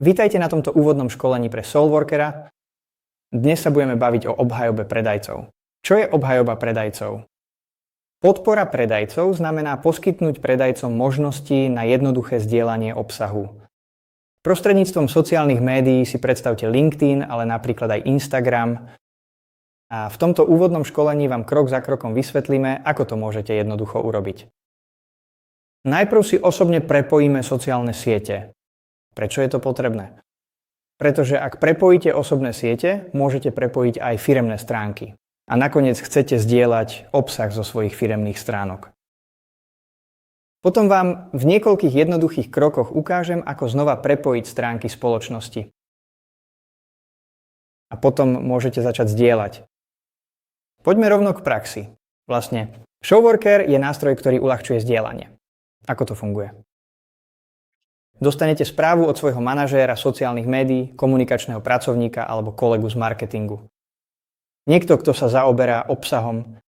Vítajte na tomto úvodnom školení pre Soulworkera. Dnes sa budeme baviť o obhajobe predajcov. Čo je obhajoba predajcov? Podpora predajcov znamená poskytnúť predajcom možnosti na jednoduché zdieľanie obsahu. Prostredníctvom sociálnych médií si predstavte LinkedIn, ale napríklad aj Instagram. A v tomto úvodnom školení vám krok za krokom vysvetlíme, ako to môžete jednoducho urobiť. Najprv si osobne prepojíme sociálne siete. Prečo je to potrebné? Pretože ak prepojíte osobné siete, môžete prepojiť aj firemné stránky. A nakoniec chcete zdieľať obsah zo svojich firemných stránok. Potom vám v niekoľkých jednoduchých krokoch ukážem, ako znova prepojiť stránky spoločnosti. A potom môžete začať zdieľať. Poďme rovno k praxi. Vlastne, Showworker je nástroj, ktorý uľahčuje zdieľanie. Ako to funguje? Dostanete správu od svojho manažéra sociálnych médií, komunikačného pracovníka alebo kolegu z marketingu. Niekto, kto sa zaoberá obsahom.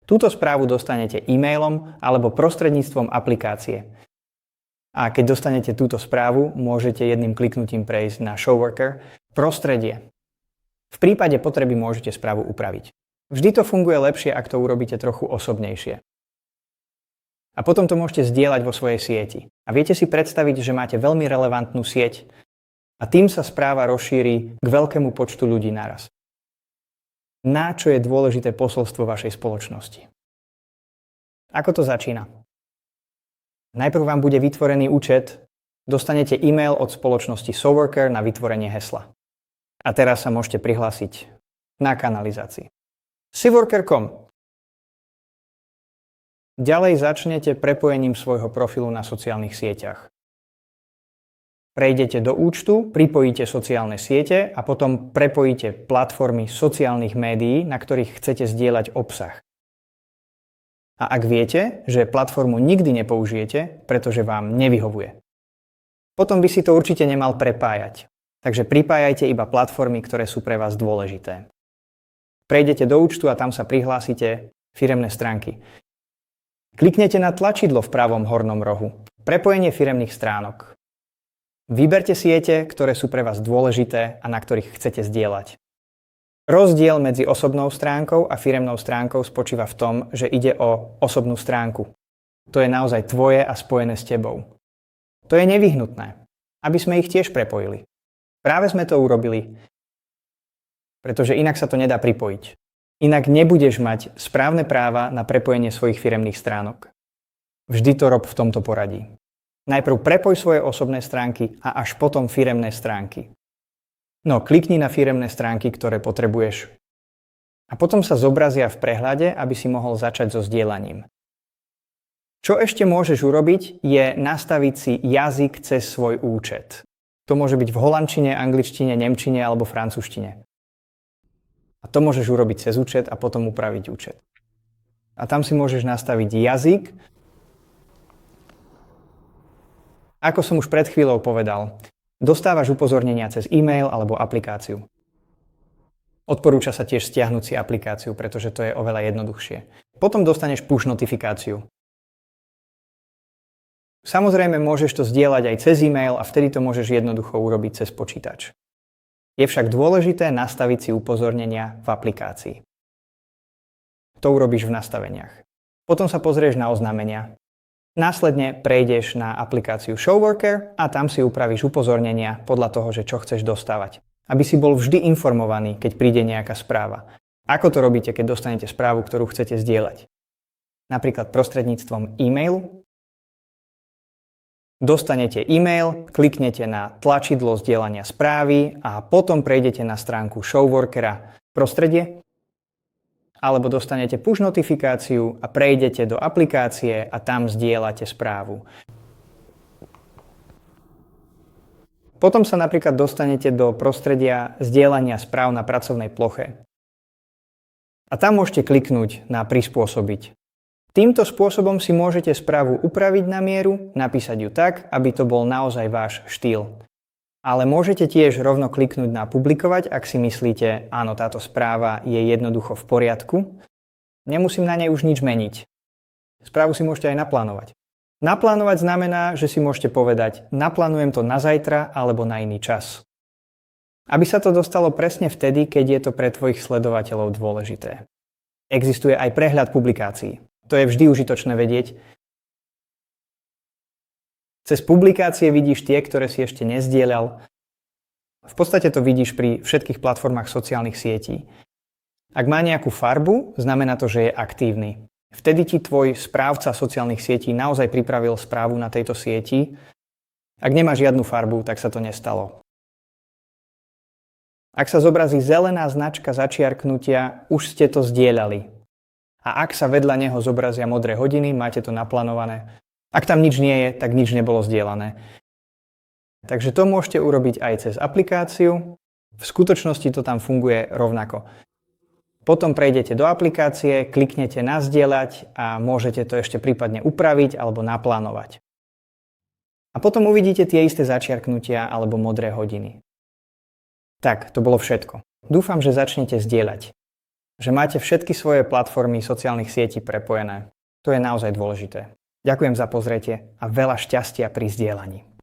Túto správu dostanete e-mailom alebo prostredníctvom aplikácie. A keď dostanete túto správu, môžete jedným kliknutím prejsť na Showworker prostredie. V prípade potreby môžete správu upraviť. Vždy to funguje lepšie, ak to urobíte trochu osobnejšie. A potom to môžete zdieľať vo svojej sieti. A viete si predstaviť, že máte veľmi relevantnú sieť a tým sa správa rozšíri k veľkému počtu ľudí naraz. Na čo je dôležité posolstvo vašej spoločnosti? Ako to začína? Najprv vám bude vytvorený účet, dostanete e-mail od spoločnosti Soulworker na vytvorenie hesla. A teraz sa môžete prihlásiť na kanalizácii. Soulworker.com. Ďalej začnete prepojením svojho profilu na sociálnych sieťach. Prejdete do účtu, pripojíte sociálne siete a potom prepojíte platformy sociálnych médií, na ktorých chcete zdieľať obsah. A ak viete, že platformu nikdy nepoužijete, pretože vám nevyhovuje, potom by si to určite nemal prepájať. Takže pripájajte iba platformy, ktoré sú pre vás dôležité. Prejdete do účtu a tam sa prihlásite firemné stránky. Kliknete na tlačidlo v pravom hornom rohu. Prepojenie firemných stránok. Vyberte siete, ktoré sú pre vás dôležité a na ktorých chcete zdieľať. Rozdiel medzi osobnou stránkou a firemnou stránkou spočíva v tom, že ide o osobnú stránku. To je naozaj tvoje a spojené s tebou. To je nevyhnutné, aby sme ich tiež prepojili. Práve sme to urobili, pretože inak sa to nedá pripojiť. Inak nebudeš mať správne práva na prepojenie svojich firemných stránok. Vždy to rob v tomto poradí. Najprv prepoj svoje osobné stránky a až potom firemné stránky. No, klikni na firemné stránky, ktoré potrebuješ. A potom sa zobrazia v prehľade, aby si mohol začať so zdieľaním. Čo ešte môžeš urobiť, je nastaviť si jazyk cez svoj účet. To môže byť v holandčine, angličtine, nemčine alebo francúzštine. A to môžeš urobiť cez účet a potom upraviť účet. A tam si môžeš nastaviť jazyk. Ako som už pred chvíľou povedal, dostávaš upozornenia cez e-mail alebo aplikáciu. Odporúča sa tiež stiahnuť si aplikáciu, pretože to je oveľa jednoduchšie. Potom dostaneš push notifikáciu. Samozrejme môžeš to zdieľať aj cez e-mail a vtedy to môžeš jednoducho urobiť cez počítač. Je však dôležité nastaviť si upozornenia v aplikácii. To urobíš v nastaveniach. Potom sa pozrieš na oznámenia. Následne prejdeš na aplikáciu Showworker a tam si upravíš upozornenia podľa toho, že čo chceš dostávať. Aby si bol vždy informovaný, keď príde nejaká správa. Ako to robíte, keď dostanete správu, ktorú chcete zdieľať? Napríklad prostredníctvom e-mailu. Dostanete e-mail, kliknete na tlačidlo zdieľania správy a potom prejdete na stránku Showworkera prostredie, alebo dostanete push notifikáciu a prejdete do aplikácie a tam zdieľate správu. Potom sa napríklad dostanete do prostredia zdieľania správ na pracovnej ploche. A tam môžete kliknúť na prispôsobiť. Týmto spôsobom si môžete správu upraviť na mieru, napísať ju tak, aby to bol naozaj váš štýl. Ale môžete tiež rovno kliknúť na publikovať, ak si myslíte, áno, táto správa je jednoducho v poriadku. Nemusím na nej už nič meniť. Správu si môžete aj naplánovať. Naplánovať znamená, že si môžete povedať, naplánujem to na zajtra alebo na iný čas. Aby sa to dostalo presne vtedy, keď je to pre tvojich sledovateľov dôležité. Existuje aj prehľad publikácií. To je vždy užitočné vedieť. Cez publikácie vidíš tie, ktoré si ešte nezdieľal. V podstate to vidíš pri všetkých platformách sociálnych sietí. Ak má nejakú farbu, znamená to, že je aktívny. Vtedy ti tvoj správca sociálnych sietí naozaj pripravil správu na tejto sieti. Ak nemá žiadnu farbu, tak sa to nestalo. Ak sa zobrazí zelená značka začiarknutia, už ste to zdieľali. A ak sa vedľa neho zobrazia modré hodiny, máte to naplánované. Ak tam nič nie je, tak nič nebolo zdieľané. Takže to môžete urobiť aj cez aplikáciu. V skutočnosti to tam funguje rovnako. Potom prejdete do aplikácie, kliknete na zdieľať a môžete to ešte prípadne upraviť alebo naplánovať. A potom uvidíte tie isté začiarknutia alebo modré hodiny. Tak, to bolo všetko. Dúfam, že začnete zdieľať. Že máte všetky svoje platformy sociálnych sietí prepojené. To je naozaj dôležité. Ďakujem za pozretie a veľa šťastia pri zdieľaní.